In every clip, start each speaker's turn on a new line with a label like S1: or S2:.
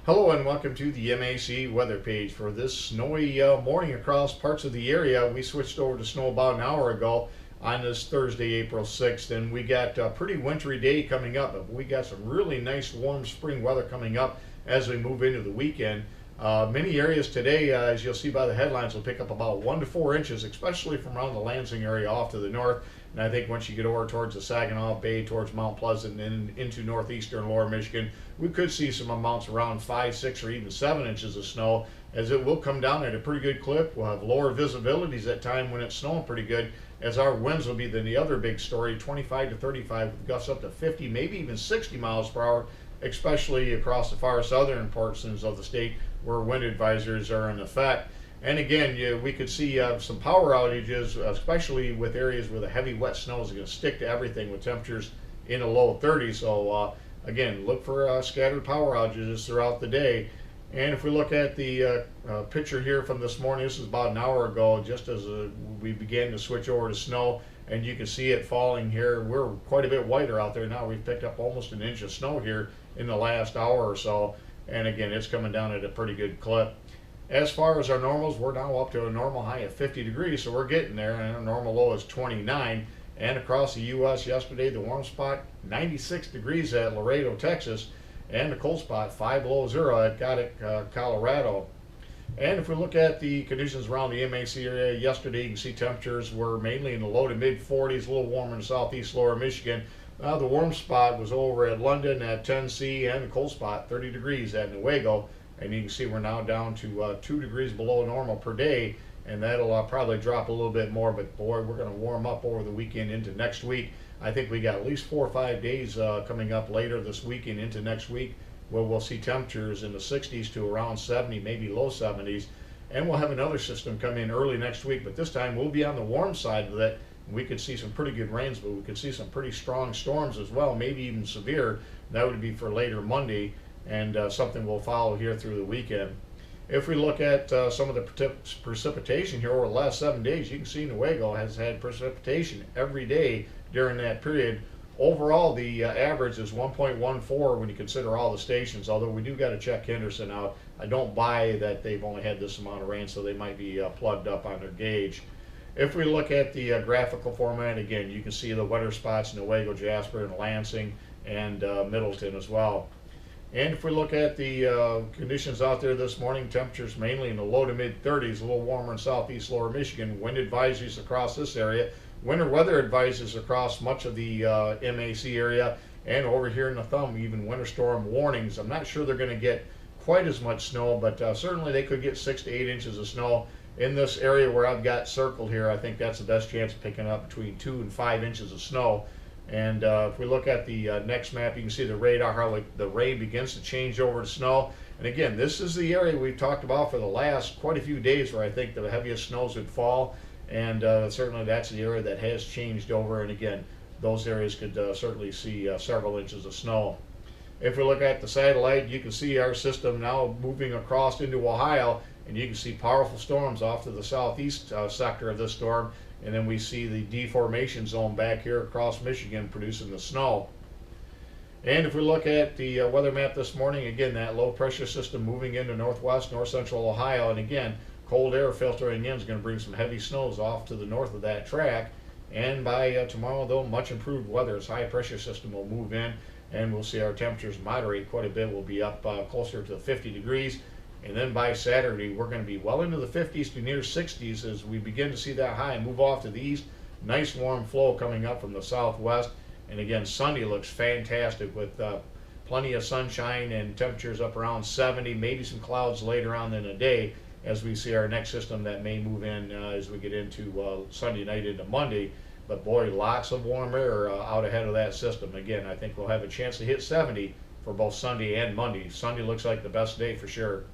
S1: Hello and welcome to the MAC weather page. For this snowy morning across parts of the area, we switched over to snow about an hour ago on this Thursday, April 6th, and we got a pretty wintry day coming up, but we got some really nice warm spring weather coming up as we move into the weekend. Many areas today, as you'll see by the headlines, will pick up about 1 to 4 inches, especially from around the Lansing area off to the north. And I think once you get over towards the Saginaw Bay, towards Mount Pleasant, and into northeastern lower Michigan, we could see some amounts around 5, 6, or even 7 inches of snow, as it will come down at a pretty good clip. We'll have lower visibilities at time when it's snowing pretty good, as our winds will be the other big story, 25 to 35 with gusts up to 50, maybe even 60 miles per hour, especially across the far southern portions of the state where wind advisories are in effect. And again, we could see some power outages, especially with areas where the heavy wet snow is going to stick to everything with temperatures in the low 30s. So again, look for scattered power outages throughout the day. And if we look at the picture here from this morning, this is about an hour ago, just as we began to switch over to snow, and you can see it falling here. We're quite a bit whiter out there now. We've picked up almost an inch of snow here in the last hour or so. And again, it's coming down at a pretty good clip. As far as our normals, we're now up to a normal high of 50 degrees, so we're getting there, and our normal low is 29. And across the U.S. yesterday, the warm spot, 96 degrees at Laredo, Texas, and the cold spot, 5 below zero at Goddard, Colorado. And if we look at the conditions around the MAC area, yesterday you can see temperatures were mainly in the low to mid 40s, a little warmer in southeast lower Michigan. The warm spot was over at London at Tennessee, and the cold spot, 30 degrees at Newaygo. And you can see we're now down to 2 degrees below normal per day, and that'll probably drop a little bit more, but boy, we're going to warm up over the weekend into next week. I think we got at least 4 or 5 days coming up later this weekend into next week where we'll see temperatures in the 60s to around 70, maybe low 70s. And we'll have another system come in early next week, but this time we'll be on the warm side of that. We could see some pretty good rains, but we could see some pretty strong storms as well, maybe even severe. That would be for later Monday, and something we'll follow here through the weekend. If we look at some of the precipitation here over the last 7 days, you can see Newaygo has had precipitation every day during that period. Overall, the average is 1.14 when you consider all the stations, although we do got to check Henderson out. I don't buy that they've only had this amount of rain, so they might be plugged up on their gauge. If we look at the graphical format, again, you can see the wetter spots in Newaygo, Jasper, and Lansing, and Middleton as well. And if we look at the conditions out there this morning, temperatures mainly in the low to mid 30s, a little warmer in southeast lower Michigan, wind advisories across this area, winter weather advisories across much of the MAC area, and over here in the thumb, even winter storm warnings. I'm not sure they're going to get quite as much snow, but certainly they could get 6 to 8 inches of snow. In this area where I've got circled here, I think that's the best chance of picking up between 2 and 5 inches of snow. And if we look at the next map, you can see the radar, how the rain begins to change over to snow. And again, this is the area we've talked about for the last quite a few days where I think the heaviest snows would fall. And certainly that's the area that has changed over. And again, those areas could certainly see several inches of snow. If we look at the satellite, you can see our system now moving across into Ohio, and you can see powerful storms off to the southeast sector of this storm. And then we see the deformation zone back here across Michigan producing the snow. And if we look at the weather map this morning, again, that low pressure system moving into northwest, north central Ohio. And again, cold air filtering in is going to bring some heavy snows off to the north of that track. And by tomorrow, though, much improved weather. This high pressure system will move in, and we'll see our temperatures moderate quite a bit. We'll be up closer to 50 degrees. And then by Saturday, we're going to be well into the 50s to near 60s as we begin to see that high move off to the east. Nice warm flow coming up from the southwest. And again, Sunday looks fantastic with plenty of sunshine and temperatures up around 70, maybe some clouds later on in the day as we see our next system that may move in as we get into Sunday night into Monday. But boy, lots of warm air out ahead of that system. Again, I think we'll have a chance to hit 70 for both Sunday and Monday. Sunday looks like the best day for sure.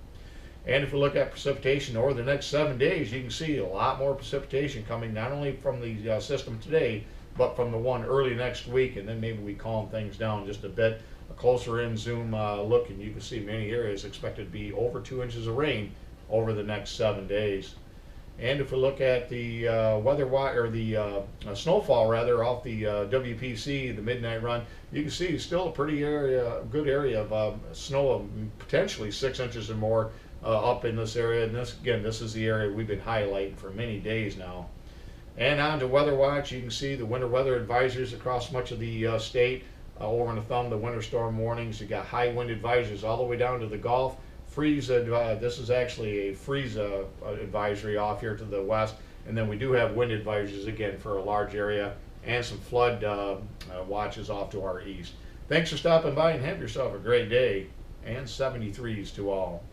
S1: And if we look at precipitation over the next 7 days, you can see a lot more precipitation coming not only from the system today, but from the one early next week. And then maybe we calm things down just a bit. A closer in zoom look, and you can see many areas expected to be over 2 inches of rain over the next 7 days. And if we look at the weather or the snowfall rather off the WPC, the midnight run, you can see still a pretty good area of snow, of potentially 6 inches or more up in this area. And this is the area we've been highlighting for many days now. And on to Weather Watch, you can see the winter weather advisories across much of the state. Over on the thumb, the winter storm warnings. You got high wind advisories all the way down to the Gulf. Freeze, this is actually a freeze advisory off here to the west. And then we do have wind advisories again for a large area, and some flood watches off to our east. Thanks for stopping by, and have yourself a great day, and 73s to all.